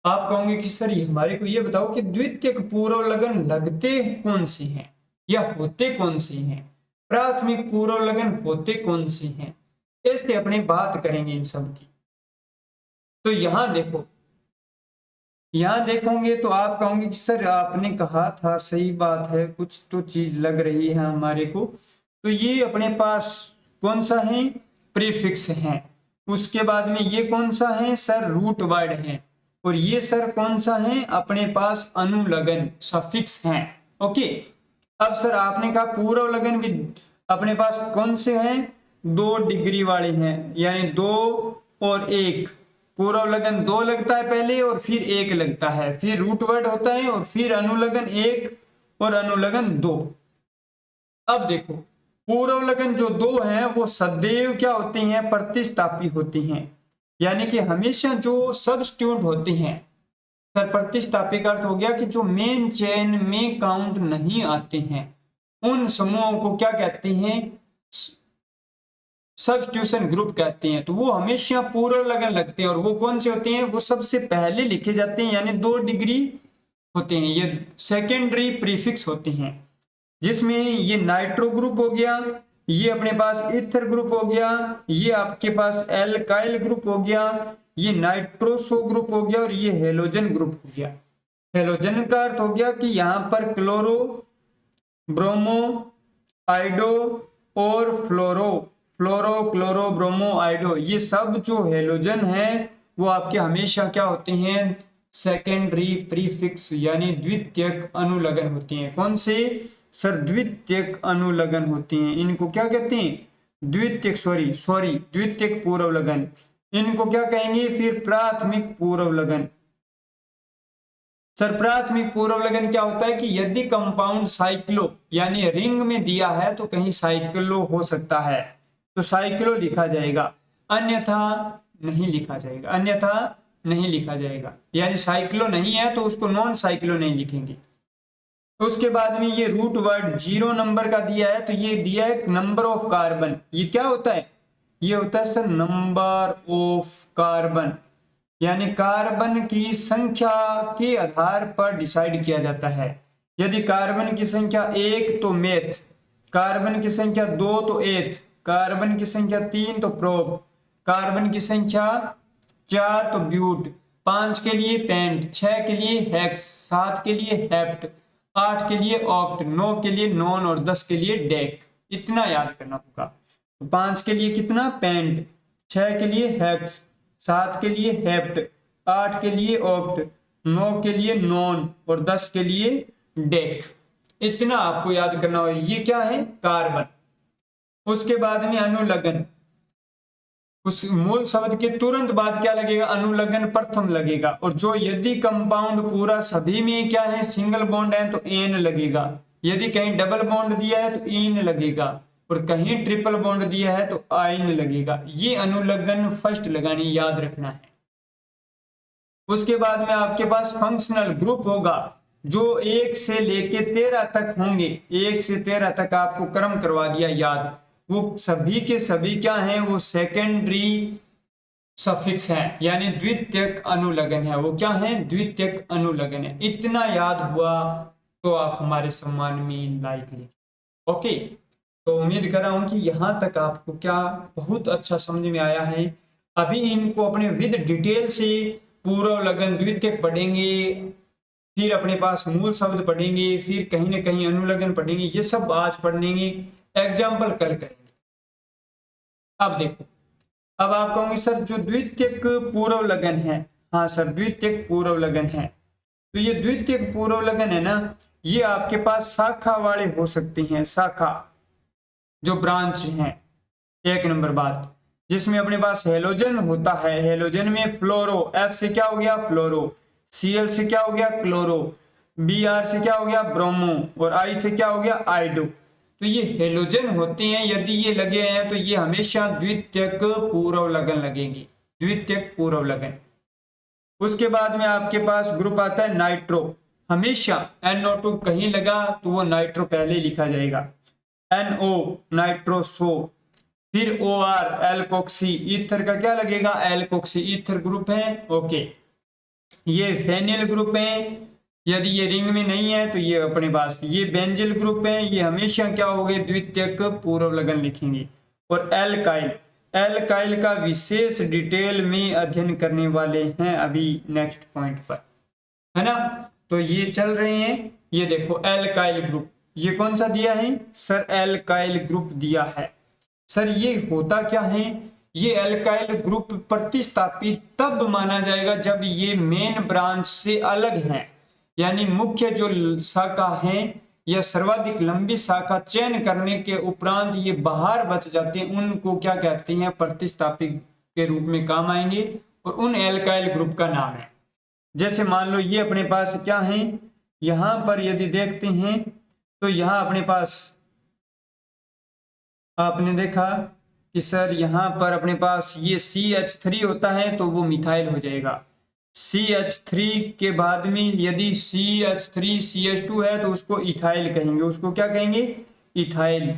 आप कहोगे कि सर हमारे को ये बताओ कि द्वितीयक पूर्व लगन लगते कौन से हैं या होते कौन से हैं, प्राथमिक पूर्व लगन होते कौन से हैं, ऐसे अपनी बात करेंगे इन सब की। तो यहां देखो, यहां देखोगे तो आप कहोगे कि सर आपने कहा था सही बात है, कुछ तो चीज लग रही है हमारे को। तो ये अपने पास कौन सा है, प्रीफिक्स है। उसके बाद में ये कौन सा है सर, रूट वर्ड है। और ये सर कौन सा है, अपने पास अनुलगन सफिक्स हैं। ओके, अब सर आपने कहा पूर्व लगन भी अपने पास कौन से हैं, 2 डिग्री वाले हैं, यानी 2 और 1। पूर्व लगन 2 लगता है पहले और फिर 1 लगता है, फिर रूट वर्ड होता है और फिर अनुलगन 1 और अनुलगन 2। अब देखो पूर्व लगन जो 2 हैं वो सदैव क्या होती हैं, प्रतिस्थापी होती हैं, यानी कि हमेशा जो सब्स्टिट्यूट होते हैं। सर प्रतिस्थापी का अर्थ हो गया कि जो मेन चेन में काउंट नहीं आते हैं, उन समूहों को क्या कहते हैं, सब्स्टिट्यूशन ग्रुप कहते हैं। तो वो हमेशा पूर्व लगन लगते हैं, और वो कौन से होते हैं, वो सबसे पहले लिखे जाते हैं, यानी 2 डिग्री होते हैं। ये सेकेंडरी प्रीफिक्स होते हैं, जिसमें ये नाइट्रो ग्रुप हो गया, ये अपने पास ईथर ग्रुप हो गया, ये आपके पास एल्काइल ग्रुप हो गया, ये नाइट्रोसो ग्रुप हो गया, और ये हेलोजन ग्रुप हो गया। हेलोजन का अर्थ हो गया कि यहाँ पर क्लोरो, ब्रोमो, आइडो और फ्लोरो, क्लोरो, ब्रोमो, आइडो, ये सब जो हेलोजन है वो आपके हमेशा क्या होते हैं, सेकेंडरी प्रीफिक्स यानी द्वितीयक अनुलगन होती हैं। कौन से सर, द्वितीयक अनुलगन होती हैं। इनको क्या कहते हैं, द्वितीयक द्वितीयक पूर्व लगन। इनको क्या कहेंगे फिर, प्राथमिक पूर्व लगन। सर प्राथमिक पूर्व लगन क्या होता है कि यदि कंपाउंड साइक्लो यानी रिंग में दिया है तो कहीं साइक्लो हो सकता है, तो साइक्लो लिखा जाएगा, अन्यथा नहीं लिखा जाएगा, यानी साइक्लो नहीं है तो उसको नॉन साइक्लो नहीं लिखेंगे। उसके बाद में ये रूट वर्ड 0 नंबर का दिया है, तो ये दिया है नंबर ऑफ कार्बन। ये क्या होता है, ये होता है सर नंबर ऑफ कार्बन, यानी कार्बन की संख्या के आधार पर डिसाइड किया जाता है। यदि कार्बन की संख्या 1 तो मेथ, कार्बन की संख्या 2 तो एथ, कार्बन की संख्या 3 तो प्रोप, कार्बन की संख्या 4 तो ब्यूट, 5 के लिए पेंट, 6 के लिए हेक्स, 7 के लिए हेप्ट, 8 के लिए ऑक्ट, 9 के लिए नॉन और 10 के लिए डेक। इतना याद करना होगा। 5 के लिए कितना, पेंट, 6 के लिए हेक्स, 7 के लिए हेप्ट, 8 के लिए ऑक्ट, 9 के लिए नॉन और 10 के लिए डेक। इतना आपको याद करना होगा। ये क्या है, कार्बन। उसके बाद में अनुलगन, उस मूल शब्द के तुरंत बाद क्या लगेगा, अनुलगन प्रथम लगेगा। और जो यदि कंपाउंड पूरा सभी में क्या है, सिंगल बॉन्ड है तो एन लगेगा, यदि कहीं डबल बॉन्ड दिया है तो इन लगेगा, और कहीं ट्रिपल बॉन्ड दिया है तो आइन लगेगा। ये अनुलगन फर्स्ट लगानी, याद रखना है। उसके बाद में आपके पास फंक्शनल ग्रुप होगा, जो 1 से लेके 13 तक होंगे। 1 से 13 तक आपको क्रम करवा दिया याद। वो सभी के सभी क्या हैं, वो सेकेंडरी सफिक्स है, यानी द्वितीयक अनुलगन है। वो क्या है, द्वितीयक अनुलगन है। इतना याद हुआ तो आप हमारे सम्मान में लाइक लिखें। ओके, तो उम्मीद कर रहा हूं कि यहां तक आपको क्या बहुत अच्छा समझ में आया है। अभी इनको अपने विद डिटेल से पूर्व लगन द्वितीयक पढ़ेंगे, फिर अपने पास मूल शब्द पढ़ेंगे, फिर कहीं ना कहीं अनुलगन पढ़ेंगे। ये सब आज पढ़ेंगे, एग्जाम्पल कल करेंगे। अब देखो, अब आप कहोगे सर जो द्वितीयक पूर्व लगन है, हाँ सर द्वितीयक पूर्व लगन है, तो ये द्वितीयक पूर्व लगन है ना, ये आपके पास शाखा वाले हो सकते हैं, शाखा जो ब्रांच हैं। 1 नंबर बात, जिसमें अपने पास हेलोजन होता है, हेलोजन में फ्लोरो, एफ से क्या हो गया फ्लोरो, सीएल से क्या हो गया क्लोरो, बीआर से क्या हो गया ब्रोमो, और आई से क्या हो गया आइडो। तो ये हेलोजन होते हैं, यदि ये लगे हैं तो ये हमेशा द्वितीयक पूर्व लगन लगेंगे, द्वितीयक पूर्व लगन। उसके बाद में आपके पास ग्रुप आता है नाइट्रो। हमेशा NO2 कहीं लगा तो वो नाइट्रो पहले लिखा जाएगा, NO नाइट्रोसो, फिर OR एल्कोक्सी ईथर का क्या लगेगा, एल्कोक्सी ईथर ग्रुप है। ओके, ये फेनिल ग्रुप है, यदि ये रिंग में नहीं है तो ये अपने पास ये बेंजिल ग्रुप है, ये हमेशा क्या हो गए, द्वितीयक पूर्व लगन लिखेंगे। और एल्काइल, एल्काइल का विशेष डिटेल में अध्ययन करने वाले हैं अभी नेक्स्ट पॉइंट पर, है ना। तो ये चल रहे हैं, ये देखो एल्काइल ग्रुप, ये कौन सा दिया है सर, एल्काइल ग्रुप दिया है। सर ये होता क्या है, ये एल्काइल ग्रुप प्रतिस्थापित तब माना जाएगा जब ये मेन ब्रांच से अलग है, यानी मुख्य जो शाखा है या सर्वाधिक लंबी शाखा चयन करने के उपरांत ये बाहर बच जाते हैं, उनको क्या कहते हैं, प्रतिस्थापित के रूप में काम आएंगे और उन एल्काइल ग्रुप का नाम है। जैसे मान लो ये अपने पास क्या है, यहां पर यदि देखते हैं तो यहां अपने पास आपने देखा कि सर यहाँ पर अपने पास ये CH3 होता है तो वो मिथाइल हो जाएगा। CH3 के बाद में यदि CH3 CH2 है तो उसको इथाइल कहेंगे, उसको क्या कहेंगे, इथाइल।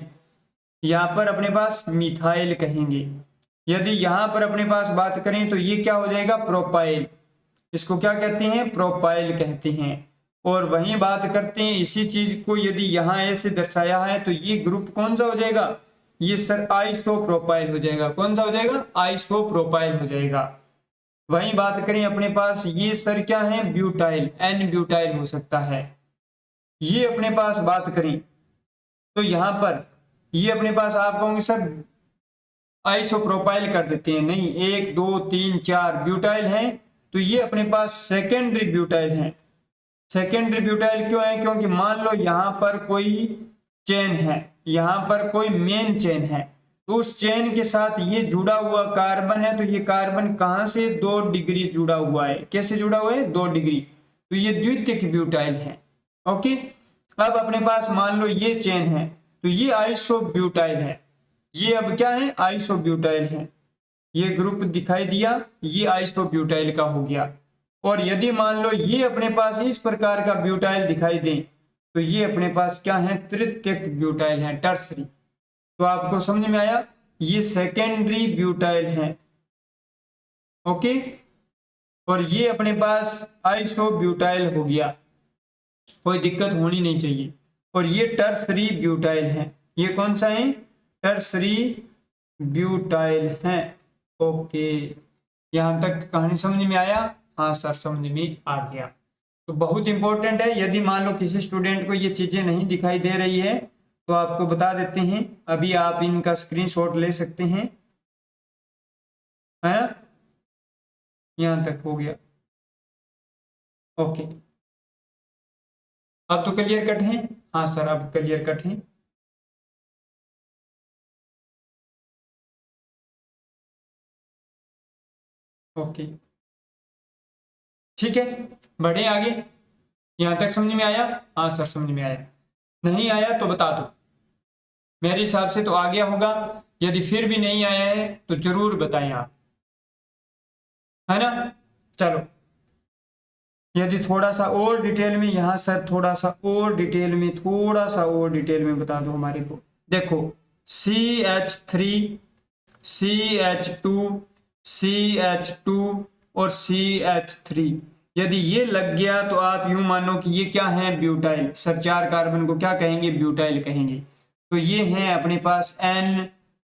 यहाँ पर अपने पास मिथाइल कहेंगे। यदि यहाँ पर अपने पास बात करें तो ये क्या हो जाएगा, प्रोपाइल, इसको क्या कहते हैं, प्रोपाइल कहते हैं। और वहीं बात करते हैं इसी चीज को यदि यहाँ ऐसे दर्शाया है तो ये ग्रुप कौन सा हो जाएगा, ये सर आइसोप्रोपाइल हो जाएगा। कौन सा हो जाएगा, आइसोप्रोपाइल हो जाएगा। वहीं बात करें अपने पास ये सर क्या है, ब्यूटाइल, N ब्यूटाइल हो सकता है। ये अपने पास बात करें तो यहां पर ये अपने पास आप कहोगे सर आइसोप्रोपाइल कर देते हैं, नहीं, 1 2 3 4 ब्यूटाइल है तो ये अपने पास सेकेंडरी ब्यूटाइल है। सेकेंडरी ब्यूटाइल क्यों है, क्योंकि मान लो यहां पर कोई चेन है, यहां पर कोई मेन चेन है तो उस चेन के साथ ये जुड़ा हुआ कार्बन है, तो ये कार्बन कहां से 2 डिग्री जुड़ा हुआ है, कैसे जुड़ा हुआ है, 2 डिग्री, तो ये द्वितीयक ब्यूटाइल है। ओके, अब अपने पास मान लो ये चेन है तो ये आइसोब्यूटाइल है, ये अब क्या है, आइसोब्यूटाइल है। ये ग्रुप दिखाई दिया, ये आइसोब्यूटाइल का हो गया। और यदि मान लो ये अपने पास इस प्रकार का ब्यूटाइल दिखाई दे तो ये अपने पास क्या है, तृतीयक ब्यूटाइल है, टर्सरी। तो आपको समझ में आया, ये सेकेंडरी ब्यूटाइल है। ओके, और ये अपने पास आइसोब्यूटाइल हो गया, कोई दिक्कत होनी नहीं चाहिए। और ये टर्सरी ब्यूटाइल है, ये कौन सा है, टर्सरी ब्यूटाइल है। ओके, यहां तक कहानी समझ में आया, हाँ सर समझ में आ गया। तो बहुत इंपॉर्टेंट है, यदि मान लो किसी स्टूडेंट को ये चीजें नहीं दिखाई दे रही है तो आपको बता देते हैं, अभी आप इनका स्क्रीनशॉट ले सकते हैं, है ना। यहां तक हो गया, ओके, अब तो क्लियर कट है, हाँ सर अब क्लियर कट है। ओके, ठीक है, बढ़े आगे, यहां तक समझ में आया, हाँ सर समझ में आया, नहीं आया तो बता दो, मेरे हिसाब से तो आ गया होगा। यदि फिर भी नहीं आया है तो जरूर बताएं आप, है ना। चलो, यदि थोड़ा सा और डिटेल में यहाँ सर थोड़ा सा और डिटेल में, थोड़ा सा और डिटेल में बता दो हमारे को। देखो CH3 CH2 CH2 और CH3, यदि ये लग गया तो आप यूं मानो कि ये क्या है, ब्यूटाइल। सर 4 कार्बन को क्या कहेंगे, ब्यूटाइल कहेंगे। तो ये है अपने पास N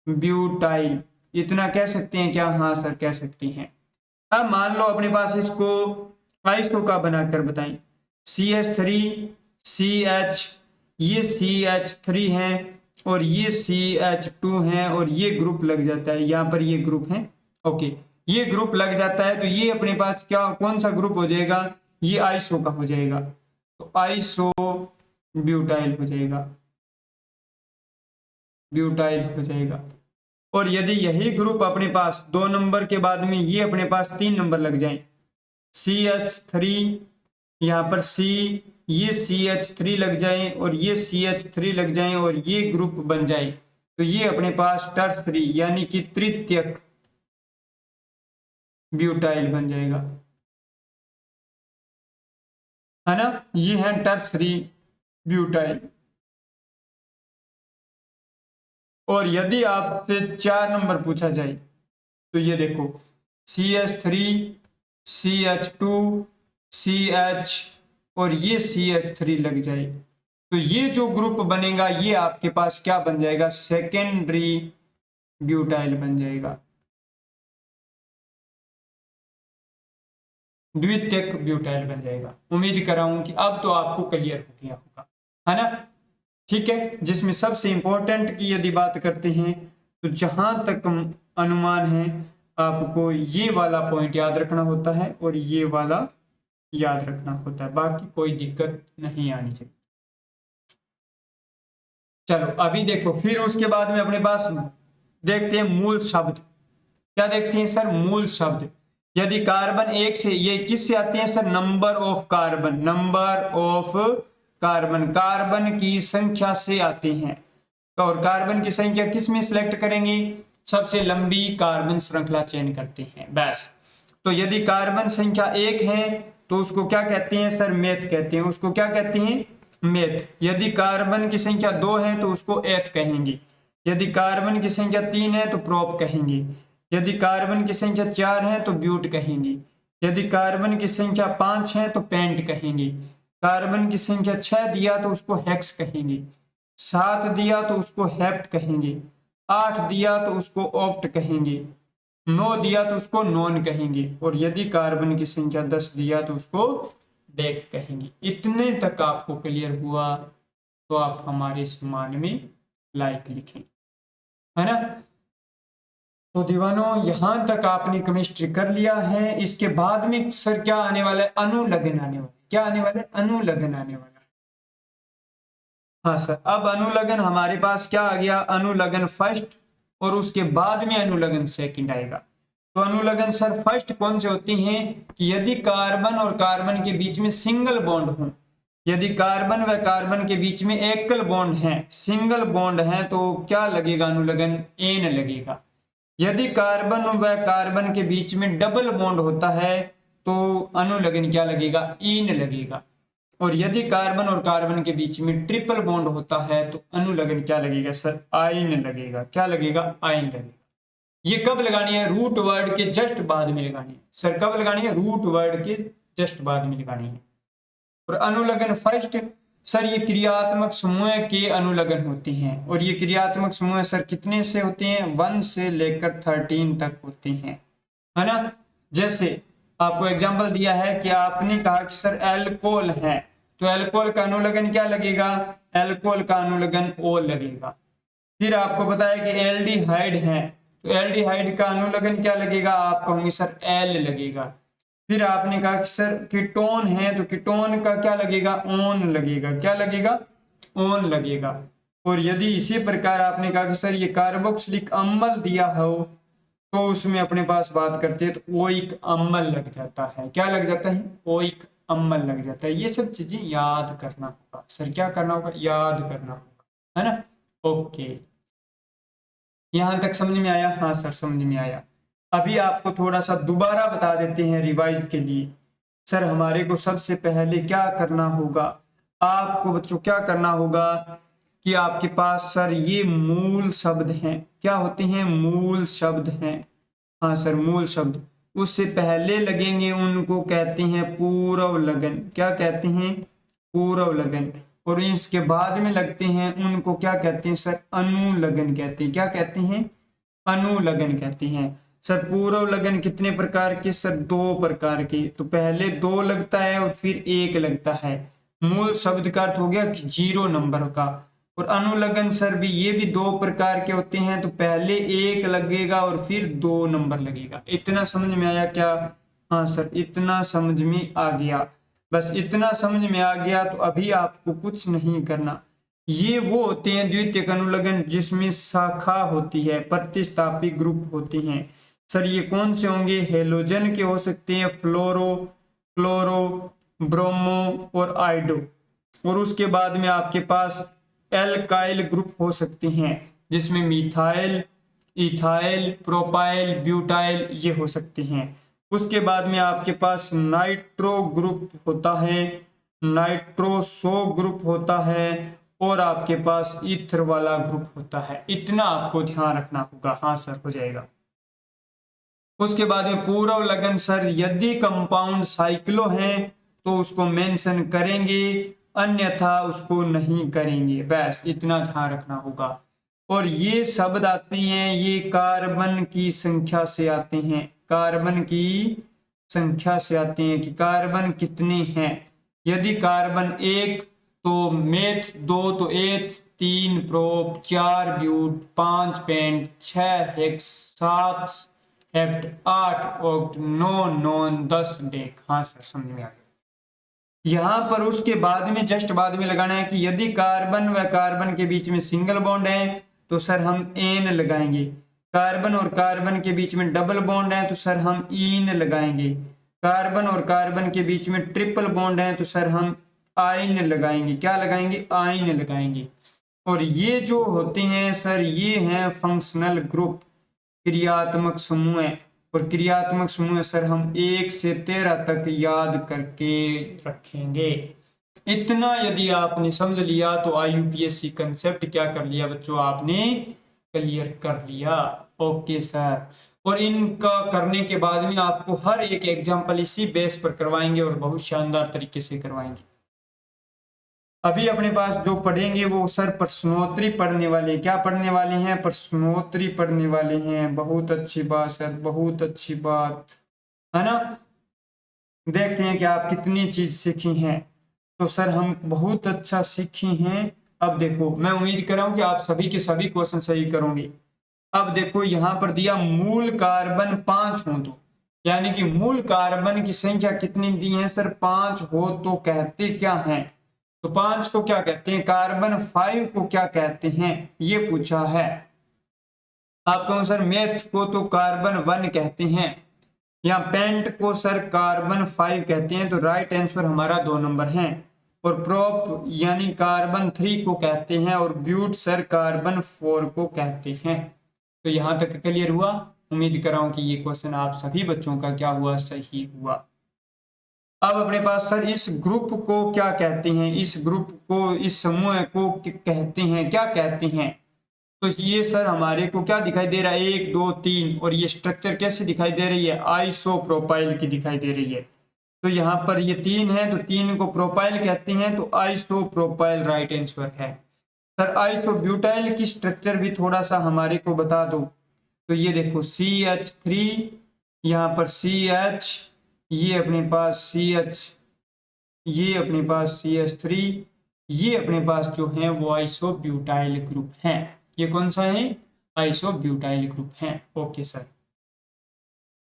ब्यूटाइल, इतना कह सकते हैं क्या, हाँ सर कह सकते हैं। अब मान लो अपने पास इसको आइसो का बनाकर बताएं, CH3 CH, ये CH3 है और ये CH2 है और ये ग्रुप लग जाता है, यहाँ पर ये ग्रुप है। ओके, ये ग्रुप लग जाता है तो ये अपने पास क्या, कौन सा ग्रुप हो जाएगा, ये आइसो का हो जाएगा, तो आइसो ब्यूटाइल हो जाएगा, ब्यूटाइल हो जाएगा। और यदि यही ग्रुप अपने पास 2 नंबर के बाद में ये अपने पास 3 नंबर लग जाए, CH3, यहाँ पर C, ये CH3 लग जाए और ये CH3 लग जाए और ये ग्रुप बन जाए, तो ये अपने पास टर्सरी यानी कि तृतीयक ब्यूटाइल बन जाएगा। है ना। ये है टर्सरी ब्यूटाइल। और यदि आपसे 4 नंबर पूछा जाए तो ये देखो CH3, CH2, CH और ये CH3 लग जाए तो ये जो ग्रुप बनेगा ये आपके पास क्या बन जाएगा, सेकेंडरी ब्यूटाइल बन जाएगा, द्वितीयक ब्यूटाइल बन जाएगा। उम्मीद कर रहा हूं कि अब तो आपको क्लियर हो गया होगा, है ना। ठीक है, जिसमें सबसे इंपॉर्टेंट की यदि बात करते हैं तो जहां तक अनुमान है आपको ये वाला पॉइंट याद रखना होता है और ये वाला याद रखना होता है, बाकी कोई दिक्कत नहीं आनी चाहिए। चलो अभी देखो, फिर उसके बाद में अपने पास देखते हैं मूल शब्द। क्या देखते हैं सर, मूल शब्द। यदि कार्बन एक से, ये किससे आते हैं sir, number of carbon, number of carbon, carbon की संख्या से आते हैं। और कार्बन की संख्या किस में सिलेक्ट करेंगे, सबसे लंबी कार्बन श्रृंखला चयन करते हैं बस। तो यदि कार्बन संख्या 1 है तो उसको क्या कहते हैं सर, मेथ कहते हैं, उसको क्या कहते हैं, मेथ। यदि कार्बन की संख्या 2 है तो उसको एथ कहेंगे। यदि कार्बन की संख्या 3 है तो प्रोप कहेंगे। यदि कार्बन की संख्या 4 है तो ब्यूट कहेंगे। यदि कार्बन की संख्या 5 है तो पेंट कहेंगे। कार्बन की संख्या 6 दिया तो उसको हेक्स कहेंगे। 7 दिया तो उसको हेप्ट कहेंगे। 8 दिया तो उसको ऑप्ट कहेंगे। 9 दिया तो उसको नॉन कहेंगे। और यदि कार्बन की संख्या 10 दिया तो उसको डेक कहेंगे। इतने तक आपको क्लियर हुआ तो आप हमारे सम्मान में लाइक लिखें, है ना। तो दीवानों यहां तक आपने केमिस्ट्री कर लिया है। इसके बाद में सर क्या आने वाला है, अनुलग्न आने वाला है। क्या आने वाला है, अनुलग्न आने वाला है। हाँ सर, अब अनुलग्न हमारे पास क्या आ गया, अनुलग्न फर्स्ट और उसके बाद में अनुलग्न सेकंड आएगा। तो अनुलग्न सर फर्स्ट कौन से होते हैं कि यदि कार्बन और कार्बन के बीच में सिंगल बॉन्ड हो, यदि कार्बन व कार्बन के बीच में एकल बॉन्ड है, सिंगल बॉन्ड है, तो क्या लगेगा अनुलग्न, एन लगेगा। यदि कार्बन व कार्बन के बीच में डबल बॉन्ड होता है तो अनुलग्न क्या लगेगा, इन लगेगा। और यदि कार्बन और कार्बन के बीच में ट्रिपल बॉन्ड होता है तो अनुलग्न क्या लगेगा सर, आइन लगेगा। क्या लगेगा, आइन लगेगा। ये कब लगानी है, रूट वर्ड के जस्ट बाद में लगानी है सर। कब लगानी है, रूट वर्ड के जस्ट बाद में लगानी है। और अनुलग्न फर्स्ट सर, ये क्रियात्मक समूह के अनुलग्न होते हैं। और ये क्रियात्मक समूह सर कितने से होते हैं, 1 से लेकर 13 तक होते हैं, है ना। जैसे आपको एग्जांपल दिया है कि आपने कहा कि सर एल्कोहल है तो एल्कोहल का अनुलग्न क्या लगेगा, एल्कोहल का अनुलग्न ओ लगेगा। फिर आपको बताया कि एल्डिहाइड है तो एल्डिहाइड का अनुलग्न क्या लगेगा, आप कहोगे सर एल लगेगा। फिर आपने कहा कि सर कीटोन है तो कीटोन का क्या लगेगा, ओन लगेगा। क्या लगेगा, ओन लगेगा। और यदि इसी प्रकार आपने कहा कि सर ये कार्बोक्सिलिक अम्ल दिया हो तो उसमें अपने पास बात करते हैं तो ओइक अम्ल लग जाता है। क्या लग जाता है, ओइक अम्ल लग जाता है। ये सब चीजें याद करना होगा सर, क्या करना होगा, याद करना होगा, है ना। ओके, यहां तक समझ में आया, हाँ सर समझ में आया। अभी आपको थोड़ा सा दोबारा बता देते हैं रिवाइज के लिए। सर हमारे को सबसे पहले क्या करना होगा, आपको बच्चों क्या करना होगा कि आपके पास सर ये मूल शब्द हैं। क्या होते हैं, मूल शब्द हैं। हाँ सर, मूल शब्द उससे पहले लगेंगे उनको कहते हैं पूर्व लगन। क्या कहते हैं, पूर्व लगन। और इसके बाद में लगते हैं उनको क्या कहते हैं सर, अनुलगन कहते हैं। क्या कहते हैं, अनुलगन कहते हैं। सर पूर्व लगन कितने प्रकार के, सर 2 प्रकार के। तो पहले 2 लगता है और फिर 1 लगता है। मूल शब्द का अर्थ हो गया कि 0 नंबर का। और अनुलगन सर भी, ये भी 2 प्रकार के होते हैं। तो पहले 1 लगेगा और फिर 2 नंबर लगेगा। इतना समझ में आया क्या, हाँ सर इतना समझ में आ गया। बस इतना समझ में आ गया तो अभी आपको कुछ नहीं करना। ये वो होते हैं द्वितीयक अनुलग्न जिसमें शाखा होती है, प्रतिस्थापी ग्रुप होते हैं। सर ये कौन से होंगे, हेलोजन के हो सकते हैं, फ्लोरो, क्लोरो, ब्रोमो और आइडो। और उसके बाद में आपके पास एल्काइल ग्रुप हो सकते हैं जिसमें मिथाइल, इथाइल, प्रोपाइल, ब्यूटाइल ये हो सकते हैं। उसके बाद में आपके पास नाइट्रो ग्रुप होता है नाइट्रोसो ग्रुप होता है और आपके पास ईथर वाला ग्रुप होता है। इतना आपको ध्यान रखना होगा। हाँ सर, हो जाएगा। उसके बाद में पूर्व लगन सर, यदि कंपाउंड साइक्लो हैं तो उसको मेंशन करेंगे, अन्यथा उसको नहीं करेंगे। बस इतना ध्यान रखना होगा। और ये शब्द आते हैं, ये कार्बन की संख्या से आते हैं, कार्बन की संख्या से आते हैं कि कार्बन कितने हैं। यदि कार्बन 1 तो मेथ 2 तो eth, 3 prop, 4 but, 5 pent, 6 hex, 7 hept, 8 oct, 9 non, 10 dec. हाँ सर, समझ में आ गया। यहाँ पर उसके बाद में जस्ट बाद में लगाना है कि यदि कार्बन व कार्बन के बीच में सिंगल बॉन्ड है तो सर हम एन लगाएंगे, कार्बन और कार्बन के बीच में डबल बॉन्ड है तो सर हम इन लगाएंगे, कार्बन और कार्बन के बीच में ट्रिपल बॉन्ड है तो सर हम आइन लगाएंगे। क्या लगाएंगे? आइन लगाएंगे। और ये जो होते हैं सर, ये हैं फंक्शनल ग्रुप, क्रियात्मक समूह। और क्रियात्मक समूह सर हम 1 से 13 तक याद करके रखेंगे। इतना यदि आपने समझ लिया तो IUPAC कंसेप्ट क्या कर लिया बच्चों, आपने क्लियर कर लिया। Okay sir. और इनका करने के बाद में आपको हर एक एग्जाम्पल इसी बेस पर करवाएंगे और बहुत शानदार तरीके से करवाएंगे। अभी अपने पास जो पढ़ेंगे वो सर प्रश्नोत्तरी पढ़ने वाले। क्या पढ़ने वाले हैं? प्रश्नोत्तरी पढ़ने वाले हैं। बहुत अच्छी बात सर, बहुत अच्छी बात है ना। देखते हैं कि आप कितनी चीज सीखी हैं। तो सर हम बहुत अच्छा सीखे हैं। अब देखो, मैं उम्मीद कर रहा हूं कि आप सभी के सभी क्वेश्चन सही करोगे। अब देखो यहाँ पर दिया मूल कार्बन 5 हो तो, यानी कि मूल कार्बन की संख्या कितनी दी है सर? 5 हो तो कहते क्या हैं? तो 5 को क्या कहते हैं? कार्बन 5 को क्या कहते हैं, ये पूछा है। आप कहो सर मेथ को तो कार्बन 1 कहते हैं, या पेंट को सर कार्बन 5 कहते हैं, तो राइट आंसर हमारा 2 नंबर है। और प्रोप यानी कार्बन 3 को कहते हैं, और ब्यूट सर कार्बन 4 को कहते हैं। तो यहां तक क्लियर हुआ। उम्मीद कर रहा हूं कि ये क्वेश्चन आप सभी बच्चों का क्या हुआ, सही हुआ। अब अपने पास सर इस ग्रुप को क्या कहते हैं? इस ग्रुप को, इस समूह को कहते हैं, क्या कहते हैं? तो ये सर हमारे को क्या दिखाई दे रहा है? 1 2 3। और ये स्ट्रक्चर कैसे दिखाई दे रही है? आइसोप्रोपाइल की दिखाई दे रही है। तो यहाँ पर ये 3 है तो 3 को प्रोपाइल कहते हैं, तो आइसोप्रोपाइल राइट आंसर है। सर आइसोब्यूटाइल की स्ट्रक्चर भी थोड़ा सा हमारे को बता दो। तो ये देखो CH3, यहाँ पर CH, ये अपने पास CH, ये अपने पास CH3, ये अपने पास जो है वो आइसोब्यूटाइल ग्रुप है। ये कौन सा है? आइसोब्यूटाइल ग्रुप है। Okay sir.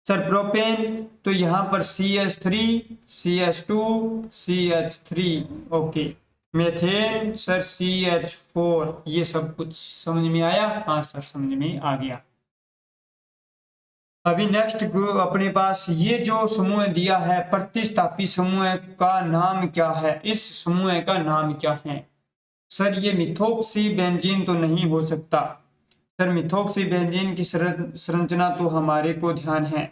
सर प्रोपेन, तो यहाँ पर CH3, CH2, CH3। Okay. Methane sir CH4। ये सब कुछ समझ में आया? हाँ सर, समझ में आ गया। अभी नेक्स्ट ग्रुप अपने पास ये जो समूह दिया है, प्रतिस्थापी समूह का नाम क्या है? इस समूह का नाम क्या है? सर ये मिथोक्सी बेंजीन तो नहीं हो सकता। सर मिथोक्सी बेंजीन की संरचना तो हमारे को ध्यान है।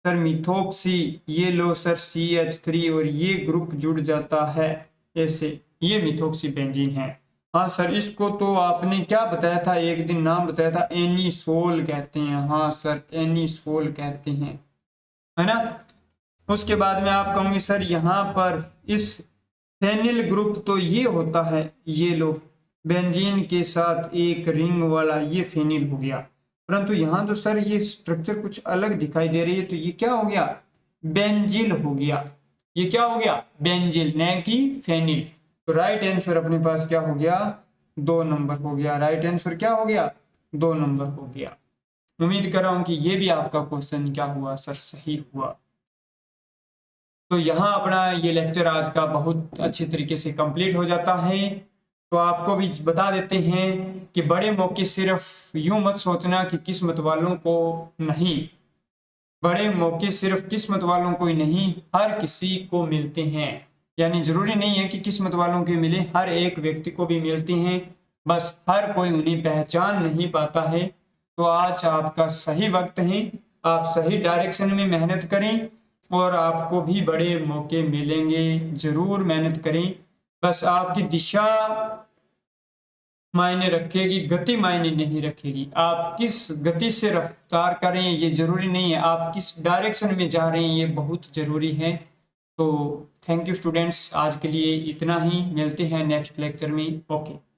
सर मिथोक्सी, ये लो सर CH3 और ये ग्रुप जुड़ जाता है ऐसे, ये मिथोक्सी बेंजीन है। हाँ सर, इसको तो आपने क्या बताया था, एक दिन नाम बताया था, एनिसोल कहते हैं। हाँ सर, एनिसोल कहते हैं, है ना। उसके बाद में आप कहोगे सर यहाँ पर इस फेनिल ग्रुप तो ये होता है, ये लो बेंजीन के साथ एक रिंग वाला, ये फेनिल हो गया। परंतु यहाँ तो सर ये स्ट्रक्चर कुछ अलग दिखाई दे रही है, तो ये क्या हो गया? बेंजिल हो गया। ये क्या हो गया? बेंजिल, न कि फेनिल। तो राइट आंसर अपने पास क्या हो गया? 2 नंबर हो गया। राइट आंसर क्या हो गया? 2 नंबर हो गया। उम्मीद कर रहा हूं कि ये भी आपका क्वेश्चन क्या हुआ सर, सही हुआ। तो यहाँ अपना ये लेक्चर आज का बहुत अच्छे तरीके से कंप्लीट हो जाता है। तो आपको भी बता देते हैं कि बड़े मौके सिर्फ यूं मत सोचना कि किस्मत वालों को नहीं, बड़े मौके सिर्फ किस्मत वालों को ही नहीं, हर किसी को मिलते हैं। यानी जरूरी नहीं है कि किस्मत वालों के मिले, हर एक व्यक्ति को भी मिलते हैं, बस हर कोई उन्हें पहचान नहीं पाता है। तो आज आपका सही वक्त है, आप सही डायरेक्शन में मेहनत करें, और आपको भी बड़े मौके मिलेंगे। ज़रूर मेहनत करें, बस आपकी दिशा मायने रखेगी, गति मायने नहीं रखेगी। आप किस गति से रफ्तार करें ये ज़रूरी नहीं है, आप किस डायरेक्शन में जा रहे हैं ये बहुत ज़रूरी है। तो थैंक यू स्टूडेंट्स, आज के लिए इतना ही, मिलते हैं नेक्स्ट लेक्चर में। ओके।